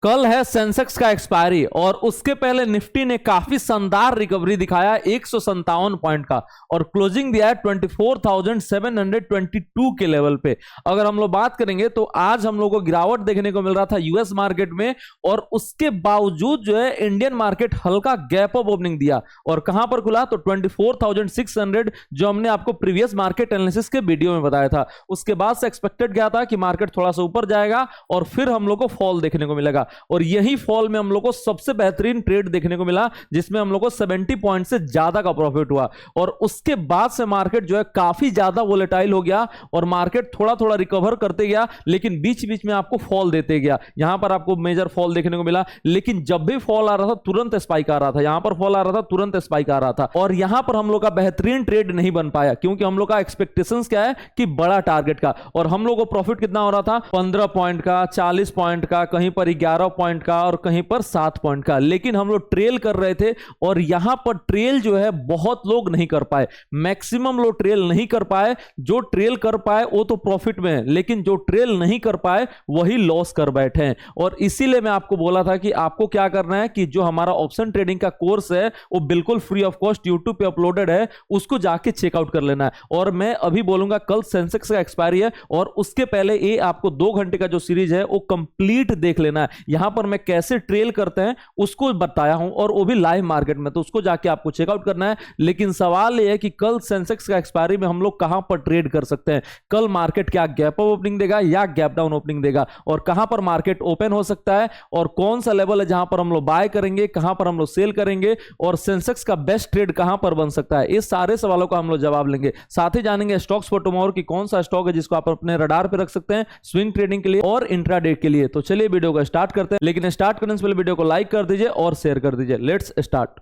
कल है सेंसेक्स का एक्सपायरी और उसके पहले निफ्टी ने काफी शानदार रिकवरी दिखाया 157 पॉइंट का और क्लोजिंग दिया है 24,722 के लेवल पे। अगर हम लोग बात करेंगे तो आज हम लोगों को गिरावट देखने को मिल रहा था यूएस मार्केट में और उसके बावजूद जो है इंडियन मार्केट हल्का गैप अप ओपनिंग दिया और कहां पर खुला तो 24,600 जो हमने आपको प्रीवियस मार्केट एनालिसिस के वीडियो में बताया था। उसके बाद से एक्सपेक्टेड क्या था कि मार्केट थोड़ा सा ऊपर जाएगा और फिर हम लोग को फॉल देखने को मिलेगा और यही फॉल में हम लोग को सबसे बेहतरीन ट्रेड देखने को मिला जिसमें हम लोग को 70 पॉइंट से ज्यादा का प्रॉफिट हुआ और उसके बाद से मार्केट जो है काफी ज्यादा वोलेटाइल हो गया और मार्केट थोड़ा थोड़ा रिकवर करते गया लेकिन बीच बीच में आपको फॉल देते गया। यहां पर आपको मेजर फॉल देखने को मिला लेकिन जब भी फॉल आ रहा था तुरंत स्पाइक आ रहा था, यहां पर फॉल आ रहा था तुरंत स्पाइक आ रहा था और यहां पर हम लोग का बेहतरीन ट्रेड नहीं बन पाया क्योंकि हम लोग का एक्सपेक्टेशंस क्या है कि बड़ा टारगेट का और हम लोग को प्रॉफिट कितना हो रहा था 15 पॉइंट का, 40 पॉइंट का, कहीं पर 11 पॉइंट का और कहीं पर 7 पॉइंट का, लेकिन हम लोग ट्रेल कर रहे थे और यहां पर ट्रेल जो है बहुत लोग नहीं कर पाए, मैक्सिमम लोग ट्रेल नहीं कर पाए। जो ट्रेल कर पाए वो तो प्रॉफिट में है लेकिन जो ट्रेल नहीं कर पाए वही लॉस कर बैठे हैं और इसीलिए मैं आपको बोला था कि आपको क्या करना है कि जो हमारा ऑप्शन ट्रेडिंग का कोर्स है वो बिल्कुल फ्री ऑफ कॉस्ट यूट्यूब पे अपलोडेड है, उसको जाके चेकआउट कर लेना है। और मैं अभी बोलूंगा कल सेंसेक्स का एक्सपायरी है और उसके पहले ये आपको 2 घंटे का जो सीरीज है वो कंप्लीट देख लेना है। यहां पर मैं कैसे ट्रेल करते हैं उसको बताया हूं और वो भी लाइव मार्केट में, तो उसको जाके आपको चेकआउट करना है। लेकिन सवाल यह है कि कल सेंसेक्स का एक्सपायरी में हम लोग कहां पर ट्रेड कर सकते हैं, कल मार्केट क्या गैप अप ओपनिंग देगा या गैप डाउन ओपनिंग देगा और कहां पर मार्केट ओपन हो सकता है और कौन सा लेवल है जहां पर हम लोग बाय करेंगे, कहां पर हम लोग सेल करेंगे और सेंसेक्स का बेस्ट ट्रेड कहां पर बन सकता है, इस सारे सवालों का हम लोग जवाब लेंगे। साथ ही जानेंगे स्टॉक्स फॉर टुमारो की कौन सा स्टॉक है जिसको आप अपने रडार पे रख सकते हैं स्विंग ट्रेडिंग के लिए और इंट्राडे के लिए। तो चलिए वीडियो को स्टार्ट करते हैं, लेकिन स्टार्ट करने से पहले वीडियो को लाइक कर दीजिए और शेयर कर दीजिए। Let's start.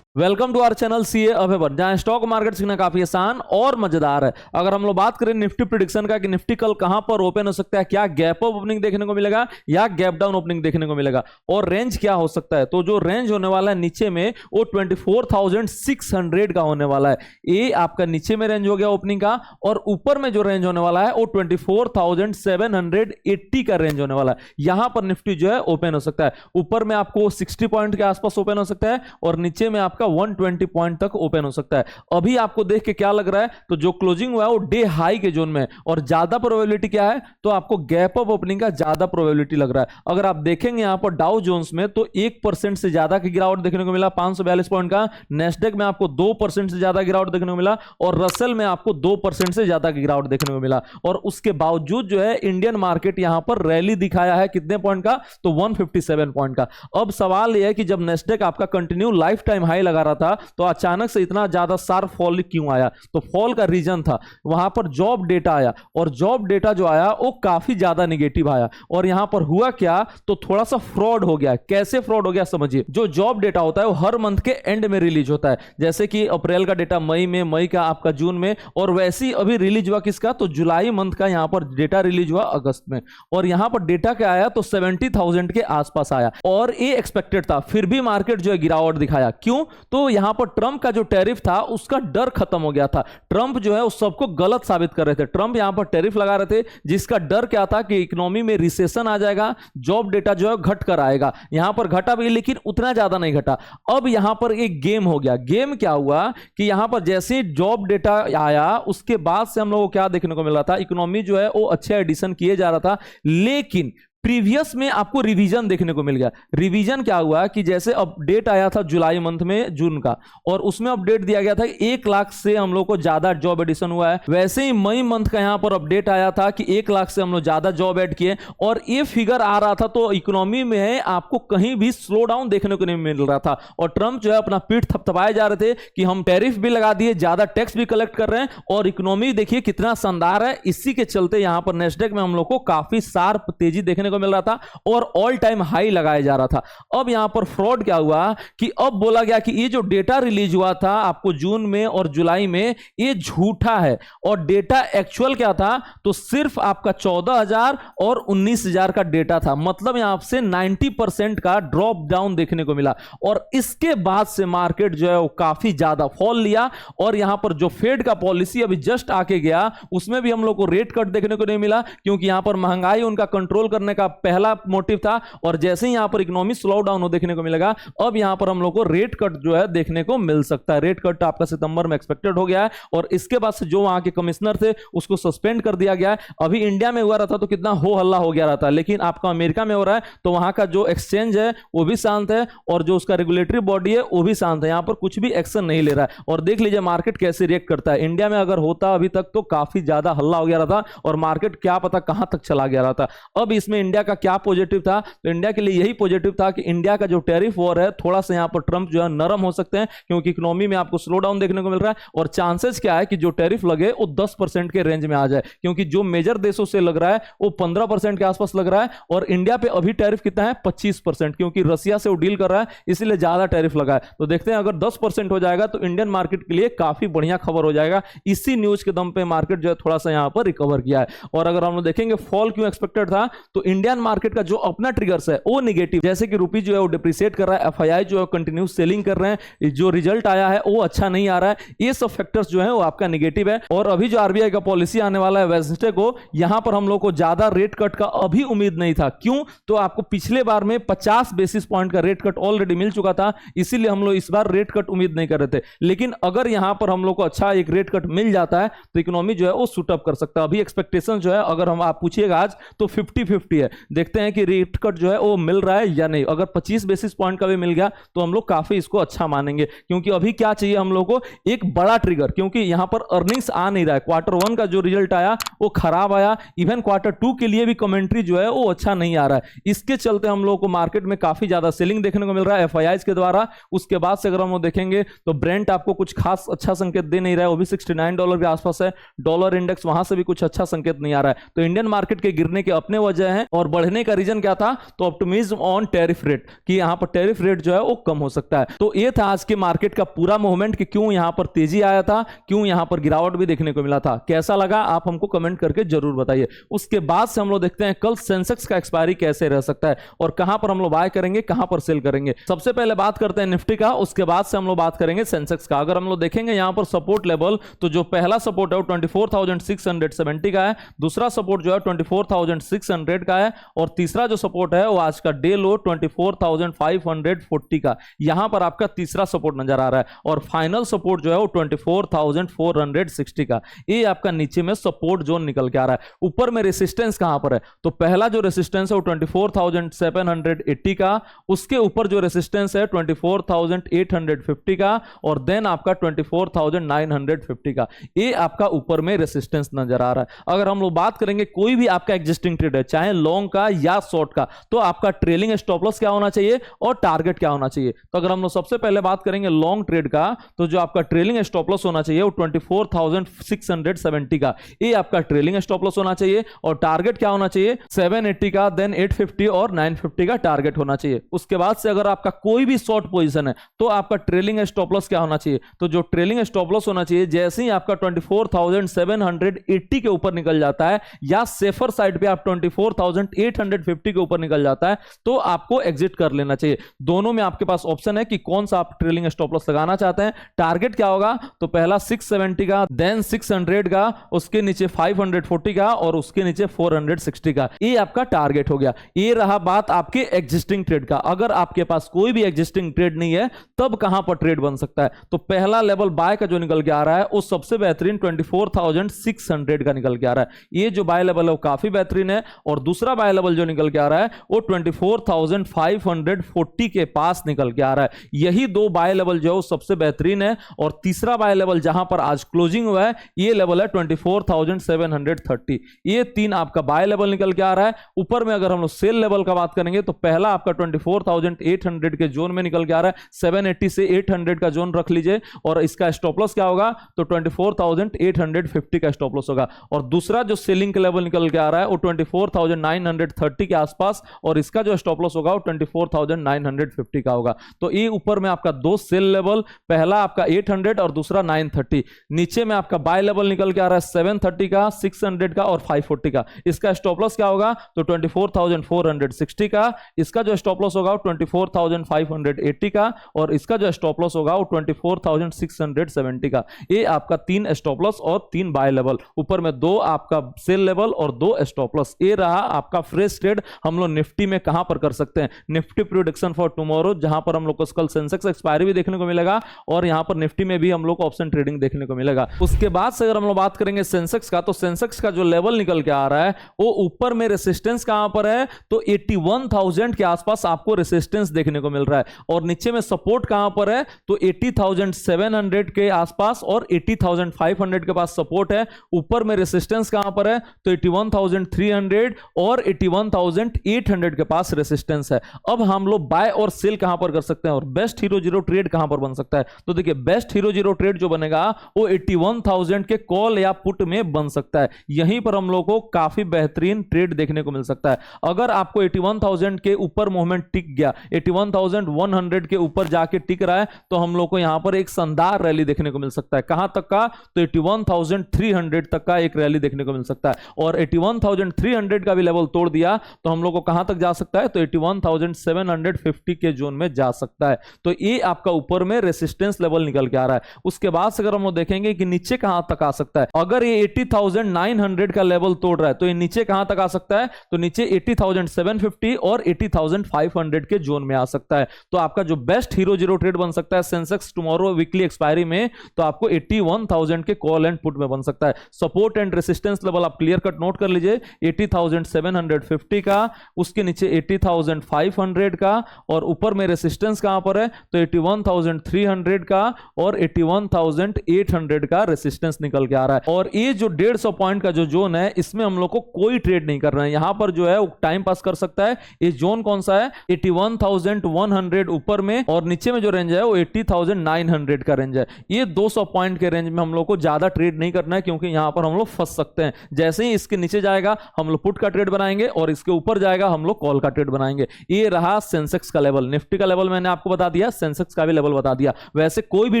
Welcome to our channel CA अभेवर, जहां स्टॉक मार्केट सीखना काफी आसान और मजेदार है। अगर हम लोग बात करें निफ्टी प्रेडिक्शन का कि निफ्टी कल कहां पर ओपन हो सकता है, क्या गैप अप ओपनिंग देखने को मिलेगा या गैप डाउन ओपनिंग देखने को मिलेगा और रेंज क्या हो सकता है, तो जो रेंज होने वाला है नीचे में वो 24,600 का होने वाला है। ये आपका नीचे में रेंज हो गया ओपनिंग का और ऊपर में जो रेंज होने वाला है वो 24,780 का रेंज होने वाला है। यहां पर निफ्टी जो है ओपन हो सकता है, ऊपर में आपको 60 पॉइंट के आसपास ओपन हो सकता है और नीचे में आपका 120 पॉइंट तक ओपन हो सकता है। अभी आपको देख के क्या लग रहा है, तो जो क्लोजिंग हुआ है वो डे हाई के जोन में है और ज्यादा प्रोबेबिलिटी क्या है, तो आपको गैप अप ओपनिंग का ज्यादा प्रोबेबिलिटी लग रहा है। अगर आप देखेंगे यहां पर डाउ जोन्स में तो 1% से ज्यादा की गिरावट देखने को मिला 542 पॉइंट का, नेस्डेक में आपको 2% से ज्यादा गिरावट देखने को मिला और रसेल में आपको 2% से ज्यादा की गिरावट देखने को मिला और उसके बावजूद जो है इंडियन मार्केट यहां पर रैली दिखाया है कितने पॉइंट का, तो 157 पॉइंट का। अब सवाल यह है कि जब नेस्डेक आपका कंटिन्यू लाइफ टाइम हाई लगा रहा था तो अचानक से इतना ज्यादा शार्प फॉल क्यों आया, तो फॉल का रीजन था वहां पर जॉब डेटा आया और जॉब डेटा जो आया वो काफी ज्यादा नेगेटिव आया और यहां पर हुआ क्या, तो थोड़ा सा फ्रॉड हो गया। कैसे फ्रॉड हो गया समझिए, जो जॉब डेटा होता है वो हर मंथ के एंड में रिलीज होता है, जैसे कि अप्रैल का डेटा मई में, मई का आपका जून में और वैसे ही अभी रिलीज हुआ किसका, तो जुलाई मंथ का यहां पर डेटा रिलीज हुआ अगस्त में और यहां पर डेटा क्या आया, तो 70,000 के आसपास आया और ये एक्सपेक्टेड था। फिर भी मार्केट जो है गिरावट दिखाया, क्यों, तो यहां पर ट्रंप का जो टैरिफ था उसका डर खत्म हो गया था। ट्रंप जो है उस सबको गलत साबित कर रहे थे। ट्रंप यहां पर टैरिफ लगा रहे थे जिसका डर क्या था कि इकोनॉमी में रिसेशन आ जाएगा, जॉब डेटा जो है घट कर आएगा। यहां पर घटा भी लेकिन उतना ज्यादा नहीं घटा। अब यहां पर एक गेम हो गया। गेम क्या हुआ कि यहां पर जैसे जॉब डेटा आया उसके बाद से हम लोगों को क्या देखने को मिला था, इकोनॉमी जो है वो अच्छे एडिशन किए जा रहा था, लेकिन प्रीवियस में आपको रिवीजन देखने को मिल गया। रिवीजन क्या हुआ कि जैसे अपडेट आया था जुलाई मंथ में, जून का, और उसमें अपडेट दिया गया था 1 लाख से हम लोग को ज्यादा जॉब एडिशन हुआ है। वैसे ही मई मंथ का यहां पर अपडेट आया था कि 1 लाख से हम लोग ज्यादा जॉब ऐड किए और ये फिगर आ रहा था, तो इकोनॉमी में आपको कहीं भी स्लो डाउन देखने को नहीं मिल रहा था और ट्रंप जो है अपना पीठ थपथपाए जा रहे थे कि हम टैरिफ भी लगा दिए, ज्यादा टैक्स भी कलेक्ट कर रहे हैं और इकोनॉमी देखिए कितना शानदार है। इसी के चलते यहां पर नेस्डेक में हम लोग को काफी शार्प तेजी देखने को को मिल रहा था और ऑल टाइम हाई लगाया जा रहा था। अब यहां पर फ्रॉड क्या हुआ कि अब बोला गया कि ये जो डेटा रिलीज हुआ था आपको जून में और जुलाई में, ये झूठा है और डेटा एक्चुअल क्या था, तो सिर्फ आपका 14,000 और 19,000 का डेटा था। मतलब यहां से 90% का ड्रॉप डाउन देखने को मिला और इसके बाद से मार्केट जो है वो काफी ज्यादा फॉल लिया। और यहां पर जो फेड का पॉलिसी अभी जस्ट आके गया उसमें भी हम लोग को रेट कट देखने को नहीं मिला, क्योंकि यहां पर महंगाई उनका कंट्रोल करने का पहला मोटिव था। और जैसे ही यहां पर इकोनॉमी स्लो डाउन हो देखने को मिलेगा, अब यहां पर हम लोग को रेट कट जो है देखने को मिल सकता है। रेट कट आपका सितंबर में एक्सपेक्टेड हो गया है और इसके बाद से जो वहां के कमिश्नर थे उसको सस्पेंड कर दिया गया है। अभी इंडिया में हुआ रहता तो कितना हो हल्ला हो गया रहता, लेकिन आपका अमेरिका में हो रहा है तो वहां का जो एक्सचेंज है वो भी शांत है और जो उसका रेगुलेटरी बॉडी है वो भी शांत है। यहां पर कुछ भी एक्शन नहीं ले रहा है और देख लीजिए मार्केट कैसे रिएक्ट करता है। इंडिया में अगर होता अभी तक तो काफी ज्यादा हल्ला हो गया रहता और मार्केट क्या पता कहां तक चला गया रहता। अब इसमें इंडिया का क्या पॉजिटिव था, तो इंडिया के लिए यही पॉजिटिव था कि इंडिया का जो टैरिफ वॉर है थोड़ा सा यहां पर ट्रंप जो है नरम हो सकते हैं, क्योंकि इकोनॉमी में आपको स्लो डाउन देखने को मिल रहा है और चांसेस क्या है कि जो टैरिफ लगे वो 10% के रेंज में आ जाए, क्योंकि जो मेजर देशों से लग रहा है वो 15% के आसपास लग रहा है और इंडिया पे अभी टैरिफ कितना है 25%, क्योंकि रसिया से वो डील कर रहा है इसलिए ज्यादा टैरिफ लगा है। तो देखते हैं अगर 10% हो जाएगा तो इंडियन मार्केट के लिए काफी बढ़िया खबर हो जाएगा। इसी न्यूज के दम पे मार्केट जो है थोड़ा सा यहां पर रिकवर किया है। और अगर हम लोग देखेंगे फॉल क्यों एक्सपेक्टेड था, तो इंडियन मार्केट का जो अपना ट्रिगर्स है वो निगेटिव, जैसे कि रुपी जो है वो डिप्रिशिएट कर रहा है, एफआईआई जो है कंटिन्यू सेलिंग कर रहे हैं, जो रिजल्ट आया है वो अच्छा नहीं आ रहा है, ये सब फैक्टर्स जो है वो आपका निगेटिव है। और अभी जो आरबीआई का पॉलिसी आने वाला है वेडनेसडे को, यहां पर हम लोग को ज्यादा रेट कट का अभी उम्मीद नहीं था। क्यों, तो आपको पिछले बार में 50 बेसिस पॉइंट का रेट कट ऑलरेडी मिल चुका था, इसीलिए हम लोग इस बार रेट कट उम्मीद नहीं कर रहे थे। लेकिन अगर यहां पर हम लोग को अच्छा एक रेट कट मिल जाता है तो इकोनॉमी जो है वो शूट अप कर सकता है। अभी एक्सपेक्टेशन जो है अगर हम आप पूछिएगा आज तो 50-50 है। देखते हैं कि रेट कट जो है वो मिल रहा है या नहीं। अगर 25 बेसिस पॉइंट का भी मिल गया तो हम लोग काफी इसको अच्छा मानेंगे, क्योंकि अभी क्या चाहिए हम लोग को, एक बड़ा ट्रिगर, क्योंकि यहां पर अर्निंग्स आ नहीं रहा है। Q1 का जो रिजल्ट आया वो खराब आया, इवन Q2 के लिए भी कमेंट्री जो है वो अच्छा नहीं आ रहा है। इसके चलते हम लोग को मार्केट में काफी ज्यादा सेलिंग देखने को मिल रहा है एफआईआई के द्वारा। उसके बाद से अगर हम देखेंगे तो ब्रेंट आपको कुछ खास अच्छा संकेत दे नहीं रहा है, वो भी $69 के आसपास है। डॉलर इंडेक्स वहां से भी कुछ अच्छा संकेत नहीं आ रहा है। तो इंडियन मार्केट के गिरने के अपने वजह हैं और बढ़ने का रीजन क्या था, तो ऑप्टिमिज्म ऑन टैरिफ रेट, कि यहां पर टैरिफ रेट जो है वो कम हो सकता है। तो ये था आज के मार्केट का पूरा मूवमेंट कि क्यों यहां पर तेजी आया था, क्यों यहां पर गिरावट भी देखने को मिला था। कैसा लगा आप हमको कमेंट करके जरूर बताइए। उसके बाद से हम लोग देखते हैं कल सेंसेक्स का एक्सपायरी कैसे रह सकता है और कहां पर हम लोग बाय करेंगे, कहां पर सेल करेंगे। सबसे पहले बात करते हैं निफ्टी का, उसके बाद से हम लोग बात करेंगे सेंसेक्स का। अगर हम लोग देखेंगे यहां पर सपोर्ट लेवल, तो जो पहला सपोर्ट है वो 24,670 का है, दूसरा सपोर्ट जो है 24,600 का है और तीसरा जो सपोर्ट है वो आज का डे लो 24,540 का, यहां पर आपका तीसरा सपोर्ट नजर आ रहा है। और फाइनल सपोर्ट जो है वो 24,460 का, ये आपका नीचे में सपोर्ट जोन निकल के आ रहा है। ऊपर में रेसिस्टेंस कहां पर है, तो पहला जो रेसिस्टेंस है वो 24,780 का, उसके ऊपर जो रेसिस्टेंस है 24,850 का और देन आपका 24,950 का, ये आपका ऊपर में रेसिस्टेंस नजर आ रहा है। अगर हम लोग बात करेंगे कोई भी आपका एग्जिस्टिंग ट्रेड है, चाहे लॉन्ग का या शॉर्ट का, तो आपका ट्रेलिंग स्टॉप लॉस क्या होना चाहिए और टारगेट क्या होना चाहिए। तो अगर हम लोग सबसे पहले बात करेंगे लॉन्ग ट्रेड का, तो जो आपका ट्रेलिंग स्टॉप लॉस होना चाहिए वो 24,670 का, ये आपका ट्रेलिंग स्टॉप लॉस होना चाहिए और टारगेट क्या होना चाहिए 780 का, देन 850 और 950 का टारगेट होना चाहिए। उसके बाद से अगर आपका कोई भी शॉर्ट पोजीशन है तो आपका ट्रेलिंग स्टॉप लॉस क्या होना चाहिए, तो जो ट्रेलिंग स्टॉप लॉस होना चाहिए जैसे ही आपका 24,780 के ऊपर निकल जाता है या सेफर साइड पे आप 24,850 के ऊपर निकल जाता है तो आपको एग्जिट कर लेना चाहिए। दोनों में आपके पास ऑप्शन है कि कौन सा आप ट्रेलिंग स्टॉप लॉस लगाना चाहते हैं। टारगेट क्या होगा, तो पहला 670 का, देन 600 का, उसके नीचे 540 का और उसके नीचे 460 का, ये आपका टारगेट हो गया। ये रहा बात आपके एग्जिस्टिंग ट्रेड का। अगर आपके पास कोई भी एग्जिस्टिंग ट्रेड नहीं है तब कहां पर ट्रेड बन सकता है, तो पहला लेवल बाय का जो निकल के आ रहा है वो सबसे बेहतरीन 24,600 का निकल के आ रहा है। ये जो बाय लेवल है वो काफी बेहतरीन है और दूसरा बाय लेवल जो निकल के आ रहा है वो 24,540 के पास निकल के आ रहा है। यही दो बाय लेवल जो है वो सबसे बेहतरीन है और तीसरा बाय लेवल जहां पर आज क्लोजिंग हुआ है ये लेवल है 24,730। ये तीन आपका बाय लेवल निकल के आ रहा है। ऊपर में अगर हम लोग सेल लेवल का बात करेंगे तो पहला आपका 24,800 के जोन में निकल के आ रहा है, 780 से 800 का जोन रख लीजिए और इसका स्टॉप लॉस क्या होगा, तो 24,850 का स्टॉप लॉस होगा। और दूसरा जो सेलिंग का लेवल निकल के आ रहा है वो 24,950 24,930 के आसपास, और इसका जो स्टॉप लॉस होगा वो 24,950 का होगा। तो ये ऊपर में आपका दो सेल लेवल, पहला आपका 800 और दूसरा 930। नीचे में आपका बाय लेवल निकल के आ रहा है 730 का, 600 का और 540 का। इसका स्टॉप लॉस क्या होगा तो 24,460 का, इसका जो स्टॉप लॉस होगा वो 24,580 का, और इसका जो स्टॉप लॉस होगा वो 24,670 का। ये आपका 3 स्टॉप लॉस और 3 बाय लेवल, ऊपर में 2 आपका सेल लेवल और 2 स्टॉप लॉस। ये रहा आपका फ्रेश ट्रेड हम लोग निफ्टी में कहां पर कर सकते हैं। निफ्टी प्रेडिक्शन फॉर टुमारो, जहां पर हम लोग को कल सेंसेक्स एक्सपायरी भी देखने को मिलेगा और यहां पर निफ्टी में भी हम लोग को ऑप्शन ट्रेडिंग देखने को मिलेगा। उसके बाद से अगर हम लोग बात करेंगे सेंसेक्स का, तो सेंसेक्स का जो लेवल निकल के आ रहा है वो ऊपर में रेसिस्टेंस कहां पर है तो 81,000 के आसपास आपको रेसिस्टेंस देखने को मिल रहा है, और नीचे में सपोर्ट कहां पर है तो 80,700 के आसपास और 80,500 के पास सपोर्ट है। ऊपर में रेसिस्टेंस कहां पर है तो 81,300 और 81,800 के पास रेसिस्टेंस है। अब हम लोग बाय और सेल कहां पर कर सकते हैं और बेस्ट हीरो जीरो ट्रेड कहां पर बन सकता है, तो देखिए बेस्ट हीरो जीरो ट्रेड जो बनेगा वो 81,000 के कॉल या पुट में बन सकता है। यहीं पर हम लोग को काफी बेहतरीन ट्रेड देखने को मिल सकता है। अगर आपको 81,000 के ऊपर मूवमेंट टिक गया, 81,100 के ऊपर जाके टिक रहा है, तो हम लोग को यहां पर एक शानदार रैली देखने को मिल सकता है। कहां तक का तो 81,300 तक का एक रैली देखने को मिल सकता है, और 81,300 का भी लेवल तोड़ दिया तो हम लोग को कहां तक जा सकता है तो 81,750 के जोन में जा सकता है। तो ये आपका ऊपर में रेसिस्टेंस लेवल निकल के आ रहा है। उसके बाद से अगर हम लोग देखेंगे कि नीचे कहां तक आ सकता है, अगर ये 80,900 का लेवल तोड़ रहा है तो ये नीचे कहां तक आ सकता है तो नीचे 80,750 और 80,500 के जोन में आ सकता है। तो आपका जो बेस्ट हीरो जीरो ट्रेड बन सकता है सेंसेक्स टुमारो वीकली एक्सपायरी में, तो आपको 81,000 के कॉल एंड पुट में बन सकता है। सपोर्ट एंड रेसिस्टेंस लेवल आप क्लियर कट नोट कर लीजिए, 80,750 का, उसके नीचे 80,500 का, और ऊपर में रेसिस्टेंस कहां पर है तो 81,300 का और 81,800 का रेसिस्टेंस निकल के आ रहा है। और ये जो 150 पॉइंट का जो जोन है इसमें हम लोग को कोई ट्रेड नहीं करना है, यहां पर जो है वो टाइम पास कर सकता है। ये जोन कौन सा है 81,100 ऊपर में, और नीचे में जो रेंज है वो 80,900 का रेंज है। ये 200 पॉइंट के रेंज में हम लोग को ज्यादा ट्रेड नहीं करना है, क्योंकि यहां पर हम लोग फंस सकते हैं। जैसे ही इसके नीचे जाएगा हम लोग पुट का ट्रेड बनाएंगे और इसके ऊपर जाएगा हम लोग कॉल का ट्रेड बनाएंगे। ये रहा सेंसेक्स का लेवल। निफ्टी का लेवल मैंने आपको बता दिया, सेंसेक्स का भी लेवल बता दिया। वैसे कोई भी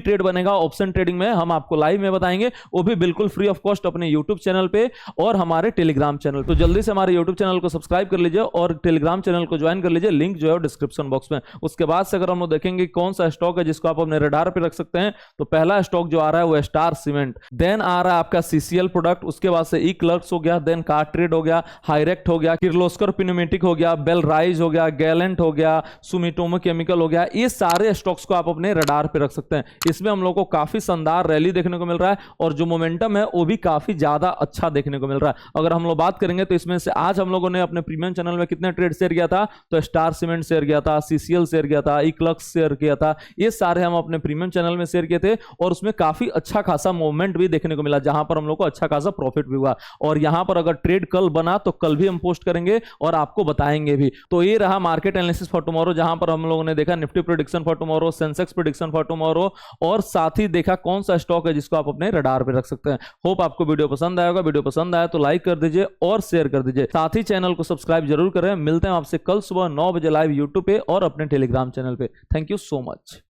ट्रेड बनेगा ऑप्शन ट्रेडिंग में हम आपको लाइव में बताएंगे, वो भी बिल्कुल फ्री ऑफ कॉस्ट अपने यूट्यूब चैनल पे और हमारे टेलीग्राम चैनल। तो जल्दी से हमारे यूट्यूब चैनल को सब्सक्राइब कर लीजिए और टेलीग्राम चैनल को ज्वाइन कर लीजिए, लिंक जो है डिस्क्रिप्शन बॉक्स में। उसके बाद से अगर हम लोग देखेंगे कौन सा स्टॉक है जिसको आप अपने रडार पे रख सकते हैं, तो पहला स्टॉक जो आ रहा है वो स्टार सीमेंट, देन आ रहा है आपका सीसीएल प्रोडक्ट, उसके बाद से ई क्लर्क्स हो गया, देन कार ट्रेड हो गया, हाईरेक्ट हो गया, किर्लोस्कर पिनोमेटिक हो गया, बेल राइज हो गया, गैलेंट हो गया, सुमिटोमो केमिकल हो गया। ये सारे स्टॉक्स को आप अपने रडार पे रख सकते हैं। इसमें हम लोग को काफी शानदार रैली देखने को मिल रहा है और जो मोमेंटम है वो भी काफी ज्यादा अच्छा देखने को मिल रहा है। अगर हम लोग बात करेंगे तो इसमें से आज हम लोगों ने अपने प्रीमियम चैनल में कितने ट्रेड शेयर किया था तो स्टार सीमेंट शेयर किया था, सीसीएल शेयर किया था, ई क्लर्क्स शेयर किया था। ये सारे हम अपने प्रीमियम चैनल में शेयर किए थे और उसमें काफी अच्छा खासा मूवमेंट भी देखने को मिला, जहां पर हम लोग को अच्छा खासा प्रॉफिट भी हुआ। और यहां पर अगर ट्रेड कल बना तो कल भी हम पोस्ट करेंगे और आपको बताएंगे भी। तो ये रहा मार्केट एनालिसिस फॉर टुमारो, जहां पर हम लोगों ने देखा Nifty prediction for tomorrow, Sensex prediction for tomorrow, और साथ ही देखा कौन सा स्टॉक है जिसको आप अपने रडार पे रख सकते हैं। होप आपको वीडियो पसंद आएगा। वीडियो पसंद आया तो लाइक कर दीजिए और शेयर कर दीजिए, साथ ही चैनल को सब्सक्राइब जरूर करें। मिलते हैं आपसे कल सुबह 9 बजे लाइव यूट्यूब पे और अपने टेलीग्राम चैनल पे। Thank you so much.